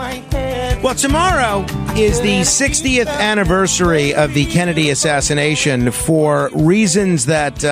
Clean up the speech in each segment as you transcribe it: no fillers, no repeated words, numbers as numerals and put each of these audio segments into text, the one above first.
Well, tomorrow is the 60th anniversary of the Kennedy assassination. For reasons that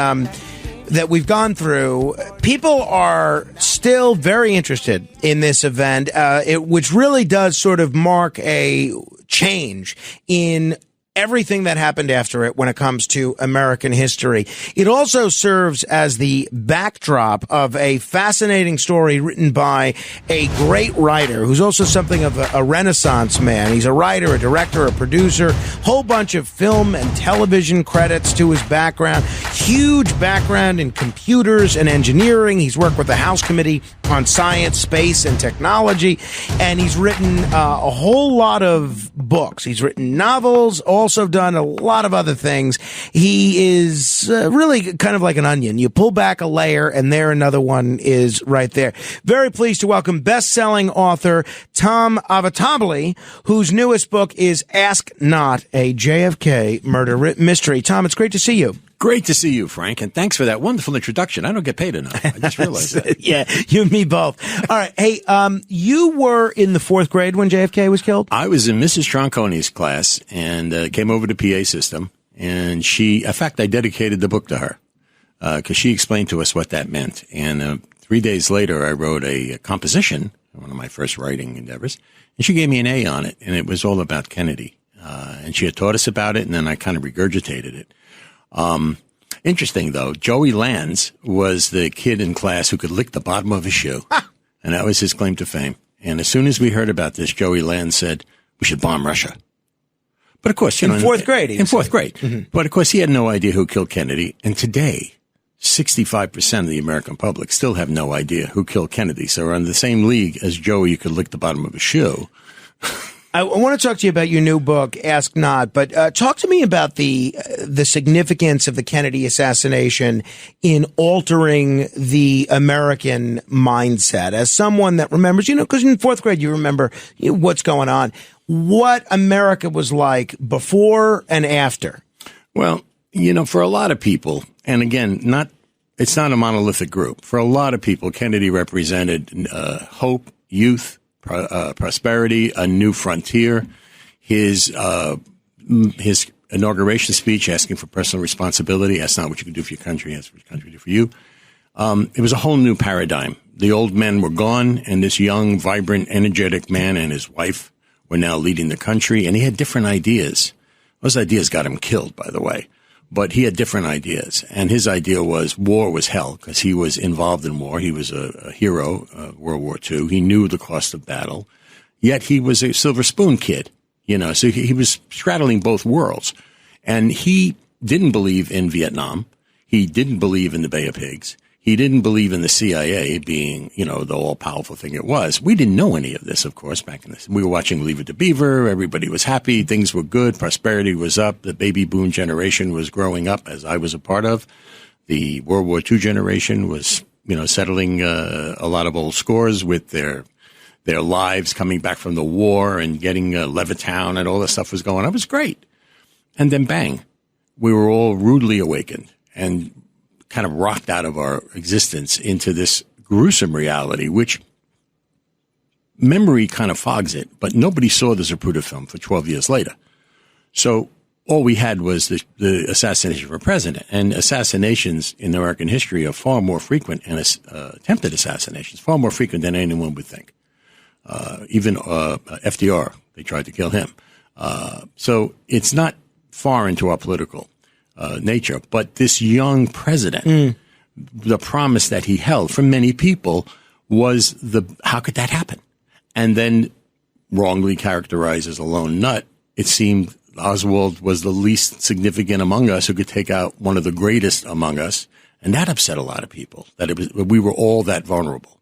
we've gone through, people are still very interested in this event, which really does sort of mark a change in everything that happened after it when it comes to American history. It also serves as the backdrop of a fascinating story written by a great writer who's also something of a Renaissance man. He's a writer, a director, a producer, whole bunch of film and television credits to his background, huge background in computers and engineering. He's worked with the House Committee on Science, Space, and Technology, and he's written a whole lot of books. He's written novels, also done a lot of other things. He is really kind of like an onion. You pull back a layer, and there another one is right there. Very pleased to welcome best-selling author Tom Avatabli, whose newest book is Ask Not, a JFK Murder Mystery. Tom, it's great to see you. Great to see you, Frank, and thanks for that wonderful introduction. I don't get paid enough. I just realized that. Yeah, you and me both. All right. Hey, you were in the fourth grade when JFK was killed? I was in Mrs. Tronconi's class and came over to PA system, and in fact, I dedicated the book to her because she explained to us what that meant. And 3 days later, I wrote a composition, one of my first writing endeavors, and she gave me an A on it, and it was all about Kennedy. And she had taught us about it, and then I kind of regurgitated it. Interesting, though, Joey Lands was the kid in class who could lick the bottom of his shoe, and that was his claim to fame. And as soon as we heard about this, Joey Lands said, we should bomb Russia. But of course, in fourth grade. In fourth grade. Mm-hmm. But of course, he had no idea who killed Kennedy. And today, 65% of the American public still have no idea who killed Kennedy. So we're in the same league as Joey, you could lick the bottom of his shoe. I want to talk to you about your new book, Ask Not, but talk to me about the significance of the Kennedy assassination in altering the American mindset. As someone that remembers, because in fourth grade you remember what's going on, what America was like before and after. Well, for a lot of people, and again, it's not a monolithic group. For a lot of people, Kennedy represented hope, youth, prosperity, a new frontier. His inauguration speech asking for personal responsibility. That's not what you can do for your country. That's what your country can do for you. It was a whole new paradigm. The old men were gone, and this young, vibrant, energetic man and his wife were now leading the country, and he had different ideas. Those ideas got him killed, by the way. But he had different ideas, and his idea was war was hell because he was involved in war. He was a hero, World War II. He knew the cost of battle, yet he was a silver spoon kid, so he was straddling both worlds. And he didn't believe in Vietnam. He didn't believe in the Bay of Pigs. He didn't believe in the CIA being, the all-powerful thing it was. We didn't know any of this, of course, back in this. We were watching Leave It to Beaver. Everybody was happy. Things were good. Prosperity was up. The baby boom generation was growing up, as I was a part of. The World War II generation was, settling a lot of old scores with their lives coming back from the war and getting Levittown and all this stuff was going on. It was great. And then bang, we were all rudely awakened and kind of rocked out of our existence into this gruesome reality, which memory kind of fogs it, but nobody saw the Zapruder film for 12 years later. So all we had was the assassination of a president, and assassinations in American history are far more frequent, and attempted assassinations far more frequent than anyone would think. Even FDR, they tried to kill him. So it's not far into our political nature. But this young president, the promise that he held for many people was how could that happen? And then wrongly characterized as a lone nut, it seemed Oswald was the least significant among us who could take out one of the greatest among us. And that upset a lot of people, that we were all that vulnerable.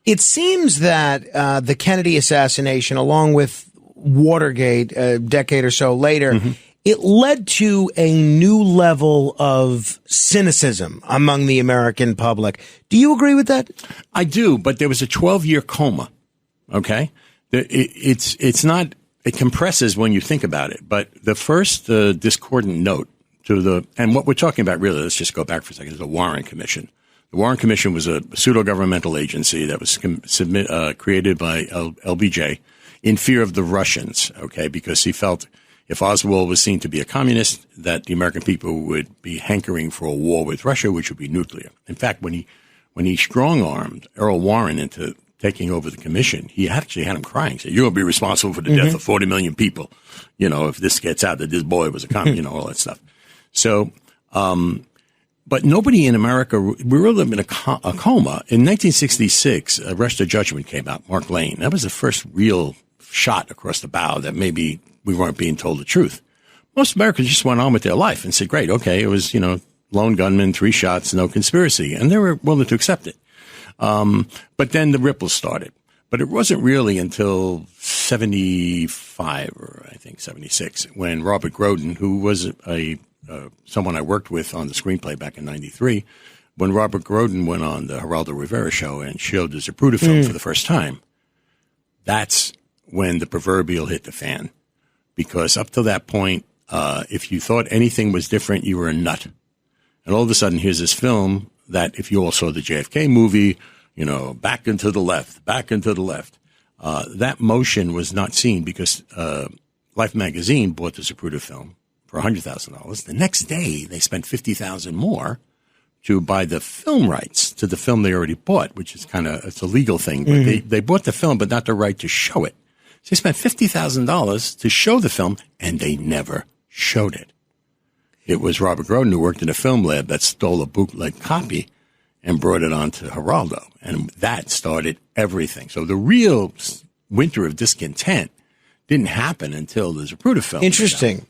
It seems that the Kennedy assassination, along with Watergate a decade or so later, it led to a new level of cynicism among the American public. Do you agree with that? I do, but there was a 12-year coma, okay? It's not, it compresses when you think about it, but the first discordant note and what we're talking about really, let's just go back for a second, is the Warren Commission. The Warren Commission was a pseudo-governmental agency that was created by LBJ in fear of the Russians, okay, because he felt if Oswald was seen to be a communist, that the American people would be hankering for a war with Russia, which would be nuclear. In fact, when he strong-armed Earl Warren into taking over the commission, he actually had him crying. He said, "You're going to be responsible for the death of 40 million people, if this gets out that this boy was a communist," all that stuff. So, but nobody in America, we were living in a coma. In 1966, Arrest or Judgment came out, Mark Lane. That was the first real shot across the bow that maybe we weren't being told the truth. Most Americans just went on with their life and said, great, okay, it was, lone gunman, 3 shots, no conspiracy. And they were willing to accept it. But then the ripples started. But it wasn't really until 75 or I think 76 when Robert Groden, who was someone I worked with on the screenplay back in 93, when Robert Groden went on the Geraldo Rivera show and showed the Zapruder film for the first time, that's when the proverbial hit the fan. Because up to that point, if you thought anything was different, you were a nut. And all of a sudden, here's this film that if you all saw the JFK movie, back and to the left, that motion was not seen because Life magazine bought the Zapruder film for $100,000. The next day, they spent $50,000 more to buy the film rights to the film they already bought, which is it's a legal thing. But they bought the film, but not the right to show it. So they spent $50,000 to show the film, and they never showed it. It was Robert Groden who worked in a film lab that stole a bootleg copy and brought it on to Geraldo. And that started everything. So the real winter of discontent didn't happen until the Zapruder film. Interesting.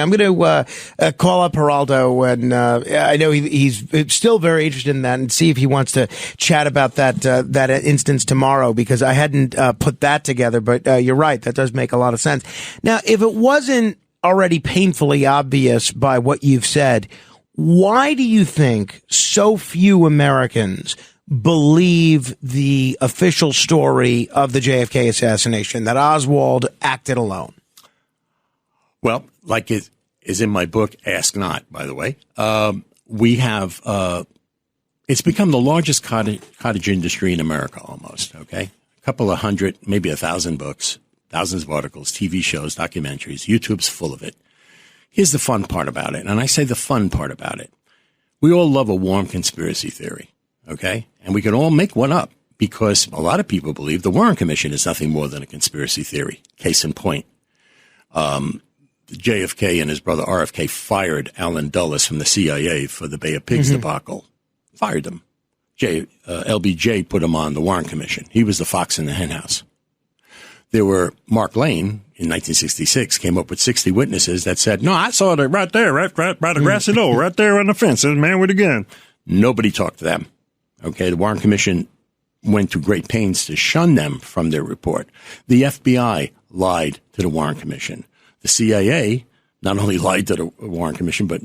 I'm going to call up Geraldo, and I know he's still very interested in that, and see if he wants to chat about that instance tomorrow, because I hadn't put that together. But you're right, that does make a lot of sense. Now, if it wasn't already painfully obvious by what you've said, why do you think so few Americans believe the official story of the JFK assassination, that Oswald acted alone? Well, like it is in my book, Ask Not, by the way, we have, it's become the largest cottage industry in America almost, okay? A couple of hundred, maybe 1,000 books, thousands of articles, TV shows, documentaries, YouTube's full of it. Here's the fun part about it, and I say the fun part about it. We all love a warm conspiracy theory, okay? And we can all make one up because a lot of people believe the Warren Commission is nothing more than a conspiracy theory. Case in point, JFK and his brother RFK fired Alan Dulles from the CIA for the Bay of Pigs debacle. Fired him. LBJ put him on the Warren Commission. He was the fox in the henhouse. There were Mark Lane in 1966 came up with 60 witnesses that said, "No, I saw it right there, right by the grassy knoll, right there on the fence. There's a man with a gun." Nobody talked to them. Okay, the Warren Commission went to great pains to shun them from their report. The FBI lied to the Warren Commission. The CIA not only lied to the Warren Commission, but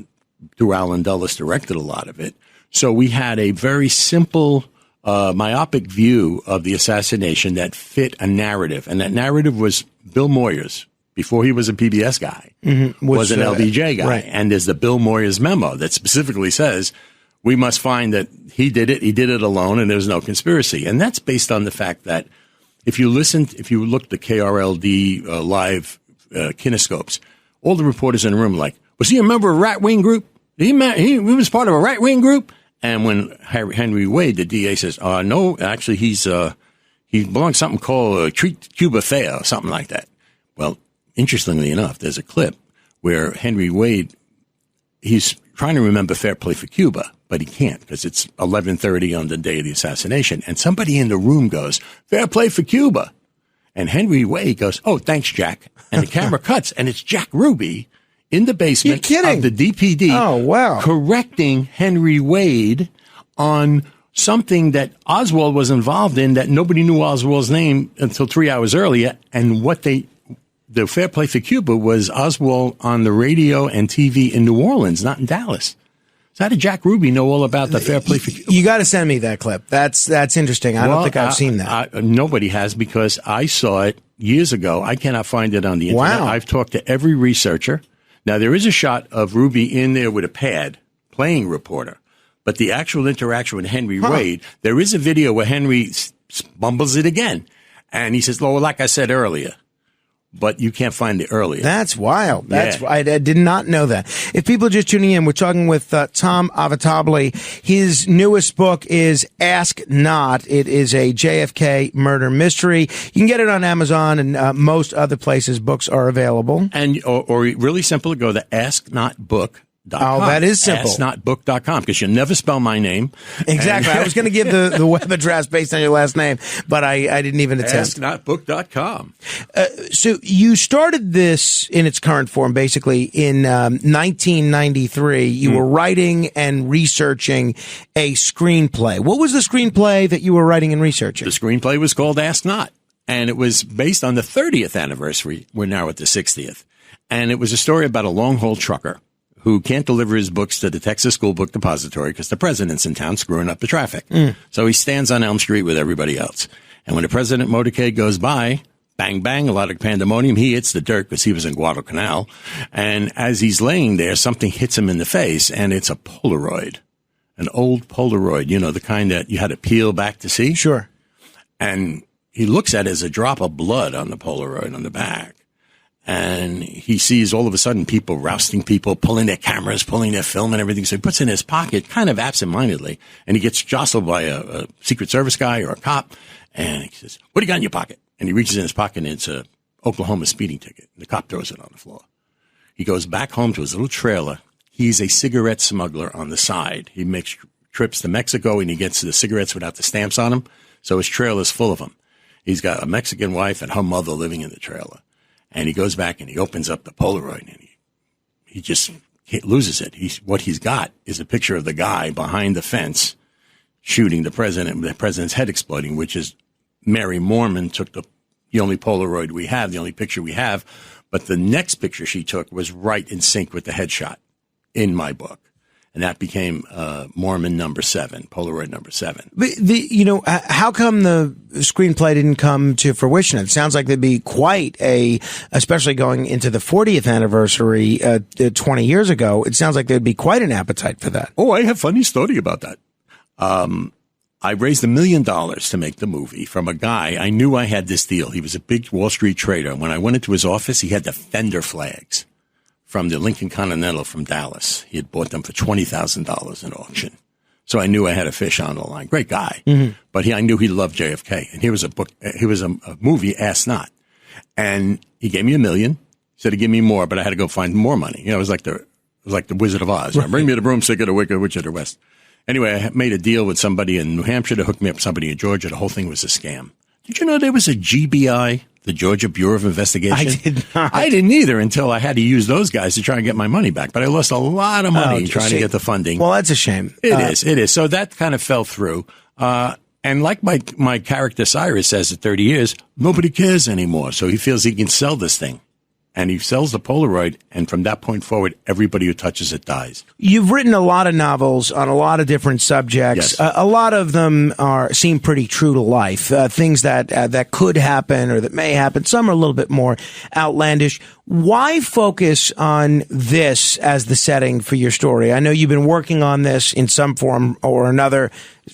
through Alan Dulles directed a lot of it. So we had a very simple, myopic view of the assassination that fit a narrative. And that narrative was Bill Moyers, before he was a PBS guy, was an LBJ guy. Right. And there's the Bill Moyers memo that specifically says, we must find that he did it alone, and there's no conspiracy. And that's based on the fact that if you look at the KRLD live kinescopes, all the reporters in the room are like, was he a member of a right-wing group? He was part of a right-wing group? And when Henry Wade, the DA, says, no, actually he belongs to something called Treat Cuba Fair or something like that. Well, interestingly enough, there's a clip where Henry Wade, he's trying to remember Fair Play for Cuba, but he can't because it's 11:30 on the day of the assassination. And somebody in the room goes, "Fair play for Cuba." And Henry Wade goes, "Oh, thanks, Jack." And the camera cuts, and it's Jack Ruby in the basement of the DPD correcting Henry Wade on something that Oswald was involved in that nobody knew Oswald's name until 3 hours earlier. And the Fair Play for Cuba was Oswald on the radio and TV in New Orleans, not in Dallas. So how did Jack Ruby know all about the Fair Play for Cuba? You got to send me that clip. That's interesting. I don't think I've seen that. Nobody has, because I saw it years ago. I cannot find it on the internet. Wow. I've talked to every researcher. Now, there is a shot of Ruby in there with a pad playing reporter, but the actual interaction with Henry Wade, there is a video where Henry mumbles it again. And he says, well, like I said earlier, but you can't find the earlier. That's wild. I did not know that. If people are just tuning in, we're talking with Tom Avitabile. His newest book is Ask Not. It is a JFK murder mystery. You can get it on Amazon and most other places books are available. And or really simple, go to asknotbook.com. Oh, that is simple. Asknotbook.com, because you'll never spell my name. Exactly. I was going to give the web address based on your last name, but I didn't even attempt. Asknotbook.com. So you started this in its current form, basically, in 1993. You were writing and researching a screenplay. What was the screenplay that you were writing and researching? The screenplay was called Ask Not, and it was based on the 30th anniversary. We're now at the 60th. And it was a story about a long-haul trucker who can't deliver his books to the Texas School Book Depository because the president's in town screwing up the traffic. So he stands on Elm Street with everybody else. And when the president motorcade goes by, bang, bang, a lot of pandemonium. He hits the dirt because he was in Guadalcanal. And as he's laying there, something hits him in the face, and it's a Polaroid, an old Polaroid, you know, the kind that you had to peel back to see. Sure. And he looks at it as a drop of blood on the Polaroid on the back. And he sees all of a sudden people rousting people, pulling their cameras, pulling their film and everything. So he puts it in his pocket kind of absentmindedly, and he gets jostled by a Secret Service guy or a cop. And he says, "What do you got in your pocket?" And he reaches in his pocket, and it's a Oklahoma speeding ticket. The cop throws it on the floor. He goes back home to his little trailer. He's a cigarette smuggler on the side. He makes trips to Mexico, and he gets the cigarettes without the stamps on them. So his trailer's full of them. He's got a Mexican wife and her mother living in the trailer. And he goes back and he opens up the Polaroid, and he just loses it. What he's got is a picture of the guy behind the fence shooting the president's head exploding, which is Mary Mormon took the only Polaroid we have, the only picture we have. But the next picture she took was right in sync with the headshot in my book. And that became Mormon number 7, Polaroid number 7. But how come the screenplay didn't come to fruition? It sounds like there'd be quite especially going into the 40th anniversary 20 years ago, it sounds like there'd be quite an appetite for that. Oh, I have a funny story about that. I raised $1 million to make the movie from a guy. I knew I had this deal. He was a big Wall Street trader. When I went into his office, he had the fender flags from the Lincoln Continental from Dallas. He had bought them for $20,000 in auction. So I knew I had a fish on the line. Great guy. But I knew he loved JFK. And here was a movie, Ask Not. And he gave me $1 million. He said he'd give me more, but I had to go find more money. It was like the Wizard of Oz. Right. Bring me the broomstick of the Wicked Witch of the West. Anyway, I made a deal with somebody in New Hampshire to hook me up with somebody in Georgia. The whole thing was a scam. Did you know there was a GBI, the Georgia Bureau of Investigation? I did not. I didn't either until I had to use those guys to try and get my money back. But I lost a lot of money trying to get the funding. Well, that's a shame. It is. So that kind of fell through. And like my character Cyrus says at 30 years, nobody cares anymore. So he feels he can sell this thing. And he sells the Polaroid, and from that point forward, everybody who touches it dies. You've written a lot of novels on a lot of different subjects. Yes. A lot of them seem pretty true to life, things that could happen or that may happen. Some are a little bit more outlandish. Why focus on this as the setting for your story? I know you've been working on this in some form or another,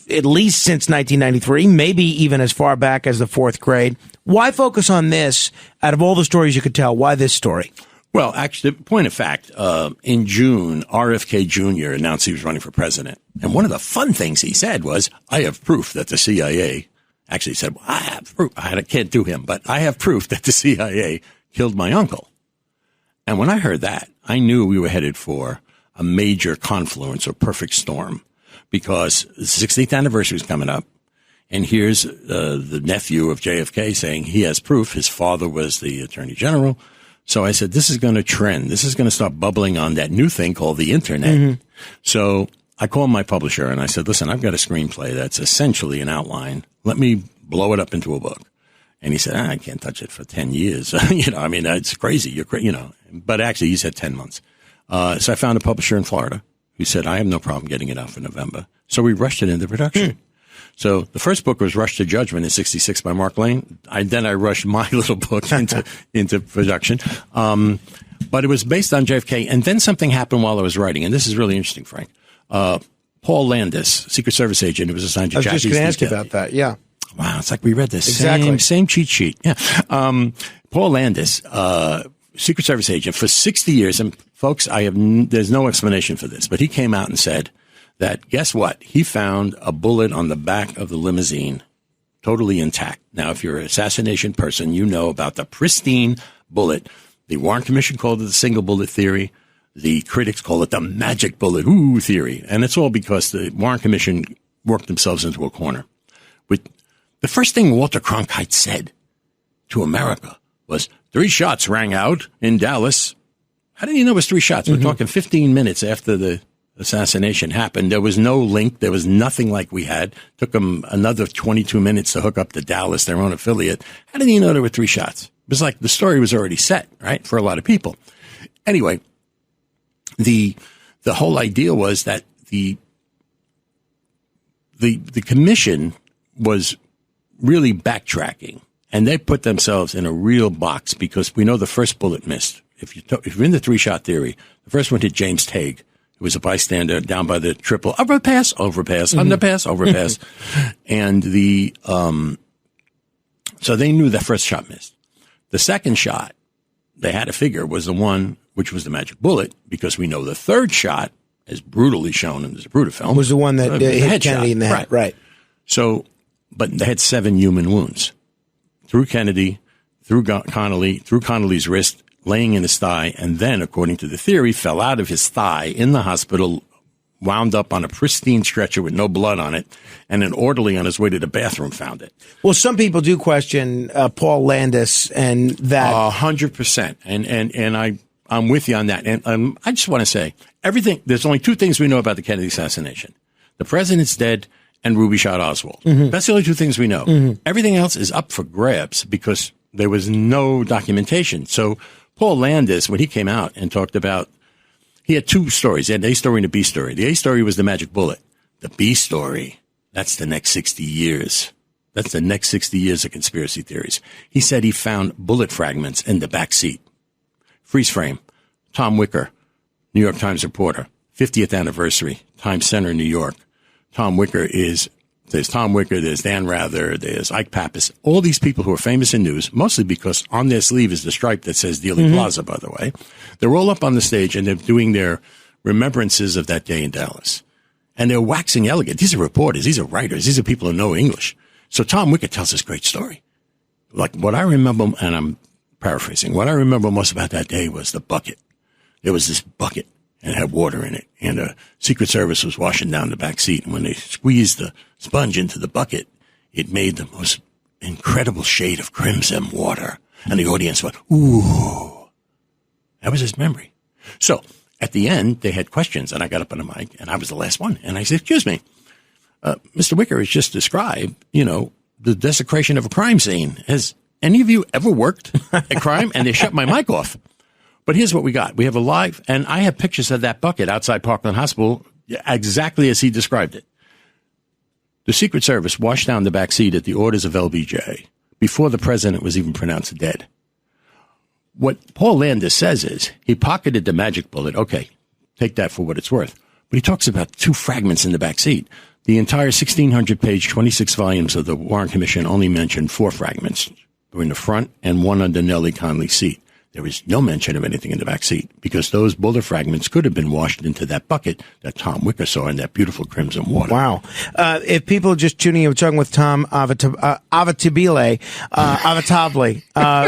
at least since 1993, maybe even as far back as the 4th grade. Why focus on this out of all the stories you could tell? Why this story? Well, actually, point of fact, in June, RFK Jr. announced he was running for president. And one of the fun things he said was, I have proof that the CIA actually said, well, I have proof. I can't do him, but I have proof that the CIA killed my uncle. And when I heard that, I knew we were headed for a major confluence or perfect storm, because the 60th anniversary is coming up. And here's the nephew of JFK saying he has proof. His father was the attorney general. So I said, this is going to trend. This is going to start bubbling on that new thing called the internet. So I called my publisher and I said, listen, I've got a screenplay that's essentially an outline. Let me blow it up into a book. And he said, I can't touch it for 10 years. It's crazy. You're crazy, But actually, he said 10 months. So I found a publisher in Florida who said, I have no problem getting it out for November. So we rushed it into production. So the first book was rushed to judgment in '66 by Mark Lane. Then I rushed my little book into production. But it was based on JFK. And then something happened while I was writing. And this is really interesting, Frank. Paul Landis, Secret Service agent who was assigned to Jackie. I was just going to ask you about that. Yeah. Wow. It's like we read this exactly. same cheat sheet. Yeah. Paul Landis, Secret Service agent for 60 years. And folks, there's no explanation for this, but he came out and said that, guess what? He found a bullet on the back of the limousine, totally intact. Now, if you're an assassination person, you know about the pristine bullet. The Warren Commission called it the single bullet theory. The critics call it the magic bullet theory. And it's all because the Warren Commission worked themselves into a corner. With the first thing Walter Cronkite said to America was 3 shots rang out in Dallas. How did he know it was 3 shots? We're talking 15 minutes after the assassination happened. There was no link. There was nothing like we had. Took them another 22 minutes to hook up to Dallas, their own affiliate. How did he know there were 3 shots? It was like the story was already set, right, for a lot of people. Anyway, the whole idea was that the commission was really backtracking, and they put themselves in a real box because we know the first bullet missed. If you're in the 3-shot theory, the first one hit James Tague, who was a bystander down by the triple underpass, underpass. And so they knew that first shot missed. The second shot, they had to figure, was the one which was the magic bullet, because we know the third shot, as brutally shown in the Zapruder film, was the one that hit Kennedy in the head. Right. So, but they had 7 human wounds. Through Kennedy, through Connolly, through Connolly's wrist, laying in his thigh, and then, according to the theory, fell out of his thigh in the hospital, wound up on a pristine stretcher with no blood on it, and an orderly on his way to the bathroom found it. Well, some people do question Paul Landis and that. 100%. And I'm with you on that. And I just want to say, there's only 2 things we know about the Kennedy assassination. The president's dead and Ruby shot Oswald. That's the only 2 things we know. Everything else is up for grabs because there was no documentation. So Paul Landis, when he came out and talked about, he had 2 stories. He had an A story and a B story. The A story was the magic bullet. The B story, that's the next 60 years. That's the next 60 years of conspiracy theories. He said he found bullet fragments in the back seat. Freeze frame. Tom Wicker, New York Times reporter. 50th anniversary, Times Center, New York. There's Tom Wicker, there's Dan Rather, there's Ike Pappas. All these people who are famous in news, mostly because on their sleeve is the stripe that says Dealey Plaza, by the way. They're all up on the stage and they're doing their remembrances of that day in Dallas. And they're waxing elegant. These are reporters. These are writers. These are people who know English. So Tom Wicker tells this great story. Like what I remember, and I'm paraphrasing, what I remember most about that day was the bucket. There was this bucket and it had water in it. And the Secret Service was washing down the back seat. And when they squeezed the sponge into the bucket, it made the most incredible shade of crimson water. And the audience went, ooh. That was his memory. So at the end, they had questions. And I got up on the mic, and I was the last one. And I said, excuse me, Mr. Wicker has just described, the desecration of a crime scene. Has any of you ever worked a crime? And they shut my mic off. But here's what we got. We have a live, and I have pictures of that bucket outside Parkland Hospital exactly as he described it. The Secret Service washed down the back seat at the orders of LBJ before the president was even pronounced dead. What Paul Landis says is he pocketed the magic bullet. Okay, take that for what it's worth. But he talks about 2 fragments in the back seat. The entire 1,600-page, 26 volumes of the Warren Commission only mentioned 4 fragments. They were in the front and 1 under Nellie Conley's seat. There was no mention of anything in the back seat because those bullet fragments could have been washed into that bucket that Tom Wicker saw in that beautiful crimson water. Wow. If people are just tuning in, we're talking with Tom Avatable,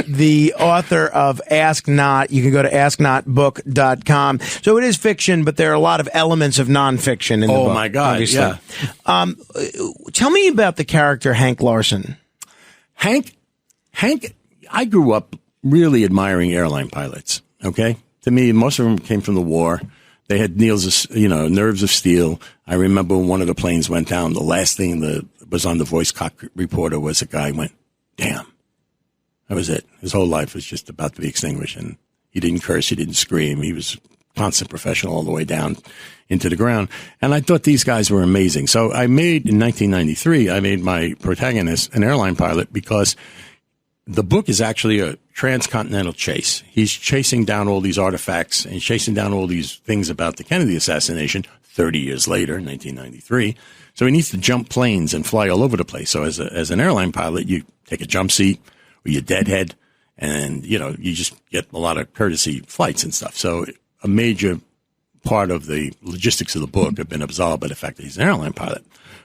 the author of Ask Not. You can go to asknotbook.com. So it is fiction, but there are a lot of elements of nonfiction in the book. Oh, my God, obviously. yeah. Tell me about the character Hank Larson. Hank, I grew up really admiring airline pilots. Okay. To me, most of them came from the war. They had nerves of steel. I remember when one of the planes went down, the last thing that was on the voice cockpit reporter was a guy went, damn. That was it. His whole life was just about to be extinguished. And he didn't curse. He didn't scream. He was constant professional all the way down into the ground. And I thought these guys were amazing. So in 1993, I made my protagonist an airline pilot because the book is actually a transcontinental chase. He's chasing down all these artifacts and chasing down all these things about the Kennedy assassination 30 years later, 1993. So he needs to jump planes and fly all over the place. So as an airline pilot, you take a jump seat or you deadhead And, you just get a lot of courtesy flights and stuff. So a major part of the logistics of the book have been absolved by the fact that he's an airline pilot.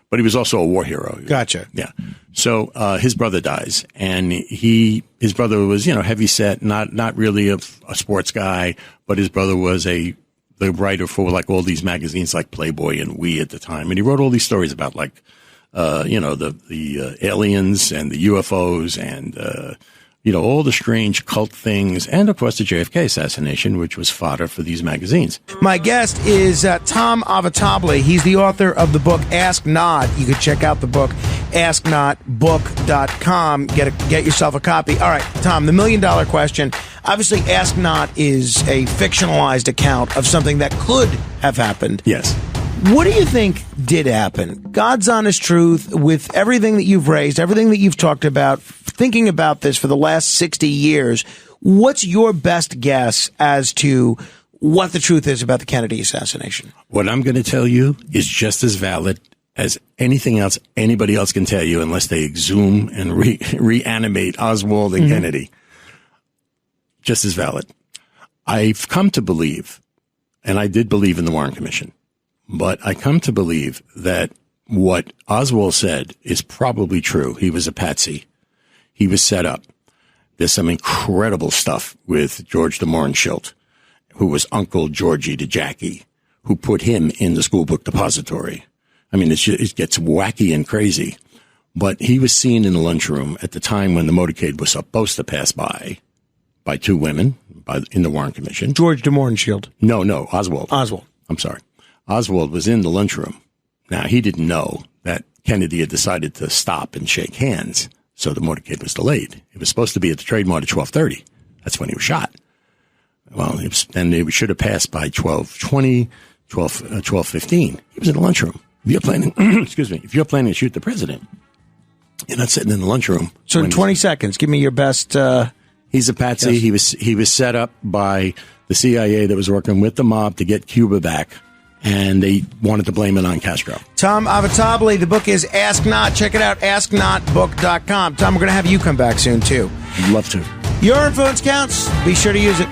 But he was also a war hero. Gotcha. Yeah. So his brother dies, and his brother was, heavy set, not really a sports guy, but his brother was the writer for like all these magazines like Playboy and We at the time. And he wrote all these stories about like, the aliens and the UFOs and, all the strange cult things, and of course the JFK assassination, which was fodder for these magazines. My guest is Tom Avitabile. He's the author of the book Ask Not. You can check out the book, asknotbook.com. Get yourself a copy. All right, Tom, the $1 million question. Obviously, Ask Not is a fictionalized account of something that could have happened. Yes. What do you think did happen? God's honest truth, with everything that you've raised, everything that you've talked about, thinking about this for the last 60 years, what's your best guess as to what the truth is about the Kennedy assassination? What I'm going to tell you is just as valid as anything else anybody else can tell you, unless they exhume and reanimate Oswald and Kennedy. Just as valid. I've come to believe, and I did believe in the Warren Commission, but I come to believe that what Oswald said is probably true. He was a patsy. He was set up. There's some incredible stuff with George de Mohrenschildt, who was Uncle Georgie to Jackie, who put him in the school book depository. I mean, it gets wacky and crazy. But he was seen in the lunchroom at the time when the motorcade was supposed to pass by two women in the Warren Commission. George de Mohrenschildt. No, Oswald. Oswald. I'm sorry. Oswald was in the lunchroom. Now, he didn't know that Kennedy had decided to stop and shake hands, so the motorcade was delayed. It was supposed to be at the Trade Mart at 12:30. That's when he was shot. Well, then it should have passed by 12:20, 12:15. He was in the lunchroom. If you're planning, if you're planning to shoot the president, you're not sitting in the lunchroom. So in 20 seconds, give me your best. He's a patsy. Yes. He was set up by the CIA that was working with the mob to get Cuba back, and they wanted to blame it on Castro. Tom Avitabile, the book is Ask Not. Check it out, asknotbook.com. Tom, we're going to have you come back soon, too. I'd love to. Your influence counts. Be sure to use it.